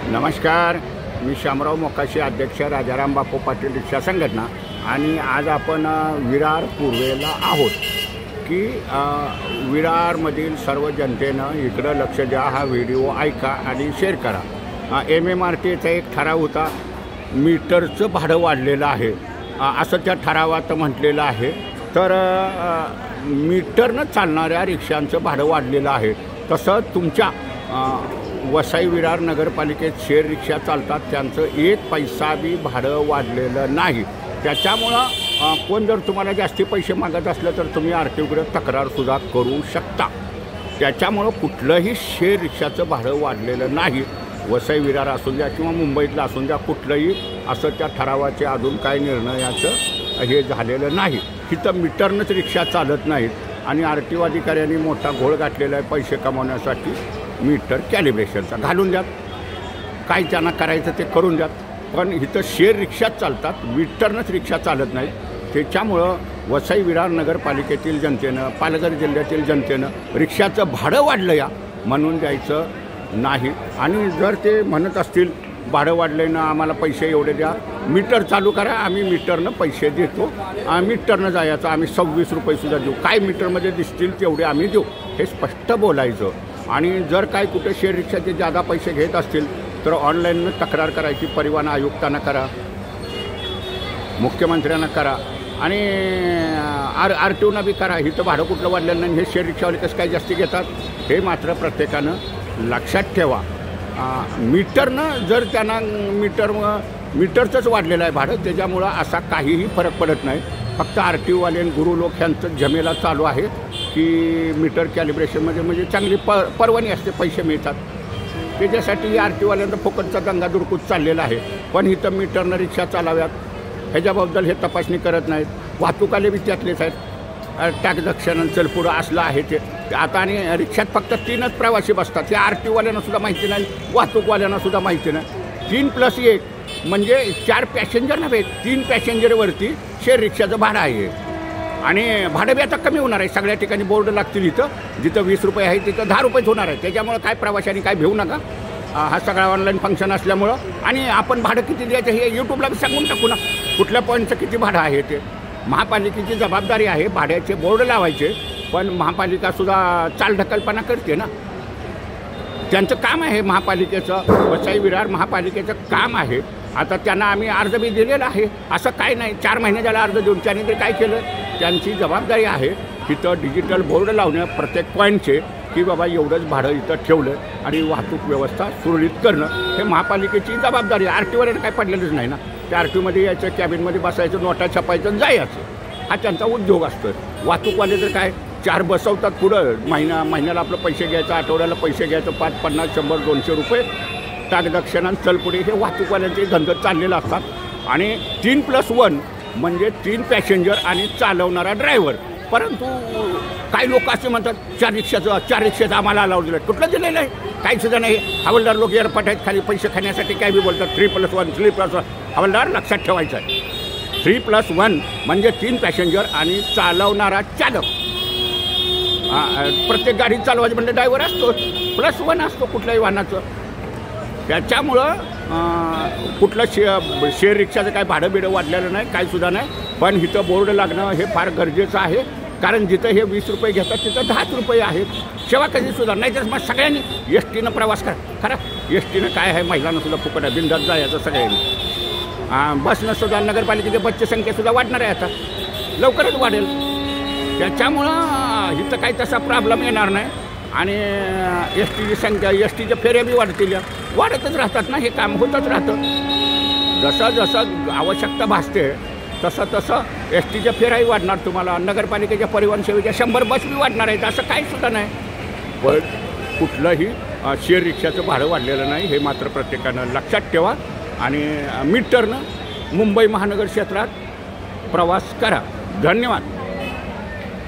नमस्कार, मी शामराव मोकाशी, अध्यक्ष राजाराम बापू पाटील रिक्षा संघटना। आणि आज आपण विरार पूर्वेला आहोत की विरारमधील सर्व जनतेनं इकडं लक्ष द्या, हा व्हिडिओ ऐका आणि शेअर करा। MMRTचा एक ठराव होता, मीटरचं भाडं वाढलेलं आहे असं त्या ठरावात म्हटलेलं आहे। तर मीटरनं चालणाऱ्या रिक्षांचं भाडं वाढलेलं आहे। तसं तुमच्या वसई विरार नगरपालिकेत शेअर रिक्षा चालतात, त्यांचं एक पैसा बी भाडं वाढलेलं नाही। त्याच्यामुळं कोण जर तुम्हाला जास्ती पैसे मागत असलं तर तुम्ही RTOकडे तक्रारसुद्धा करू शकता। त्याच्यामुळं कुठलंही शेअर रिक्षाचं भाडं वाढलेलं नाही। वसई विरार असून द्या किंवा मुंबईतलं असून द्या, कुठलंही असं त्या ठरावाचे अजून काही निर्णयाचं हे झालेलं नाही। तिथं मीटरनंच रिक्षा चालत नाहीत आणि RTO अधिकाऱ्यांनी मोठा घोळ घातलेला आहे पैसे कमवण्यासाठी। मीटर कॅलिब्रेशनचा घालून द्यात, काय त्यांना करायचं ते करून द्यात, पण इथं शेअर रिक्षाच चालतात, मीटरनंच रिक्षा चालत नाही। त्याच्यामुळं वसई विरार नगरपालिकेतील जनतेनं, पालघर जिल्ह्यातील जनतेनं रिक्षाचं भाडं वाढलं या म्हणून द्यायचं नाही। आणि जर ते म्हणत असतील भाडं वाढलं ना, आम्हाला पैसे एवढे द्या, मीटर चालू करा, आम्ही मीटरनं पैसे देतो, मीटरनं जायचं, आम्ही 26 रुपयेसुद्धा देऊ, काय मीटरमध्ये दिसतील तेवढे आम्ही देऊ, हे स्पष्ट बोलायचं। आणि जर काय कुठे शेअर रिक्षाचे जादा पैसे घेत असतील तर ऑनलाईननं तक्रार करायची, परिवहन आयुक्तांना करा, मुख्यमंत्र्यांना करा आणि RTOना बी करा। इथं भाडं कुठलं वाढलेलं नाही, हे शेअर रिक्षावाले कसं काय जास्ती घेतात हे मात्र प्रत्येकानं लक्षात ठेवा। मीटरनं जर त्यांना मीटरचंच वाढलेलं आहे भाडं, त्याच्यामुळं असा काहीही फरक पडत नाही। फक्त RTOवाले गुरु लोक ह्यांचं झमेला चालू आहे की मीटर कॅलिब्रेशनमध्ये म्हणजे चांगली परवानगी असते, पैसे मिळतात, त्याच्यासाठी RTOवाल्यांचा फुकटचा दंगा दुडकूच चाललेला आहे। पण इथं मीटरनं रिक्षा चालाव्यात ह्याच्याबद्दल हे तपासणी करत नाहीत। वाहतूकवाले बी त्यातलेच आहेत, टॅक्स चल पुढं असलं आहे ते आता। आणि रिक्षात फक्त 3च प्रवासी बसतात, हे RTOवाल्यांना सुद्धा माहिती नाही, वाहतूकवाल्यांना सुद्धा माहिती नाही। 3+1 म्हणजे 4 पॅसेंजर नव्हे, 3 पॅसेंजरवरती शेअर रिक्षाचं भाडं आहे। आणि भाडं बी आता कमी होणार आहे, सगळ्या ठिकाणी बोर्ड लागतील, इथं जिथं 20 रुपये आहे तिथं 10 रुपयेच होणार आहे। त्याच्यामुळं काय प्रवाशांनी काय भिवू नका, हा सगळा ऑनलाईन फंक्शन असल्यामुळं। आणि आपण भाडं किती द्यायचं हे यूट्यूबला बी सांगून टाकू ना, कुठल्या पॉईंटचं किती भाडं आहे ते। महापालिकेची जबाबदारी आहे भाड्याचे बोर्ड लावायचे, पण महापालिकासुद्धा चालढकलपणा करते ना, त्यांचं काम आहे महापालिकेचं, वसई विरार महापालिकेचं काम आहे। आता त्यांना आम्ही अर्ज बी दिलेला आहे, असं काय नाही, 4 महिने झाला अर्ज देऊन, त्यांनी ते काय केलं, त्यांची जबाबदारी आहे तिथं डिजिटल बोर्ड लावणं प्रत्येक पॉईंटचे की बाबा एवढंच भाडं इथं ठेवलं आणि वाहतूक व्यवस्था सुरळीत करणं हे महापालिकेची जबाबदारी आहे। RTOवाल्यांना काय पडलेलंच नाही ना, त्या RTOमध्ये यायचं, कॅबिनमध्ये बसायचं, नोटा छापायचं, जायचं, हा त्यांचा उद्योग असतो। वाहतूकवाले तर काय 4 बसवतात पुढं, महिन्याला आपलं पैसे घ्यायचं, आठवड्याला पैसे घ्यायचं, 5, 50, 100, 200 रुपये टाकदक्षिणान चलपुढे हे वाहतूकवाल्यांचे धंदे चाललेले असतात। आणि 3+1 म्हणजे 3 पॅसेंजर आणि चालवणारा ड्रायव्हर। परंतु काही लोक असे म्हणतात 4 रिक्षाचं आम्हाला अलाउड दिलं, कुठलं दिलेलं आहे, काही सुद्धा नाही। हवालदार लोक एअरपोर्ट आहेत खाली पैसे खाण्यासाठी काय बी बोलतात, 3+1 हवालदार लक्षात ठेवायचं आहे। 3+1 म्हणजे 3 पॅसेंजर आणि चालवणारा चालक, प्रत्येक गाडी चालवायची म्हणजे ड्रायव्हर असतो, +1 असतो कुठल्याही वाहनाचं। त्याच्यामुळं कुठलं शेअर रिक्षाचं काय भाडं बिडं वाढलेलं नाही, काही सुद्धा नाही। पण इथं बोर्ड लागणं हे फार गरजेचं आहे, कारण जिथं हे 20 रुपये घेतात तिथं 10 रुपये आहेत, सेवा कधी सुद्धा नाही। तर मग सगळ्यांनी STनं प्रवास करा, खरं STनं काय आहे, महिलांना सुद्धा फुकट आहे, बिंदास जायचं सगळ्यांनी। बसनं सुद्धा नगरपालिकेच्या बसची संख्यासुद्धा वाढणार आहे, आता लवकरच वाढेल। त्याच्यामुळं इथं काही तसा प्रॉब्लेम येणार नाही। आणि STची संख्या, STच्या फेऱ्या बी वाढतील, वाढतच राहतात ना, हे काम होतच राहतं। जसं आवश्यकता भासते तसं STच्या फेऱ्याही वाढणार तुम्हाला, नगरपालिकेच्या परिवहन सेवेच्या 100 बस बी वाढणार आहेत, असं काही सुद्धा नाही। पण कुठलंही शेअर रिक्षाचं भाडं वाढलेलं नाही, हे मात्र प्रत्येकानं लक्षात ठेवा। आणि मीटरनं मुंबई महानगर क्षेत्रात प्रवास करा। धन्यवाद।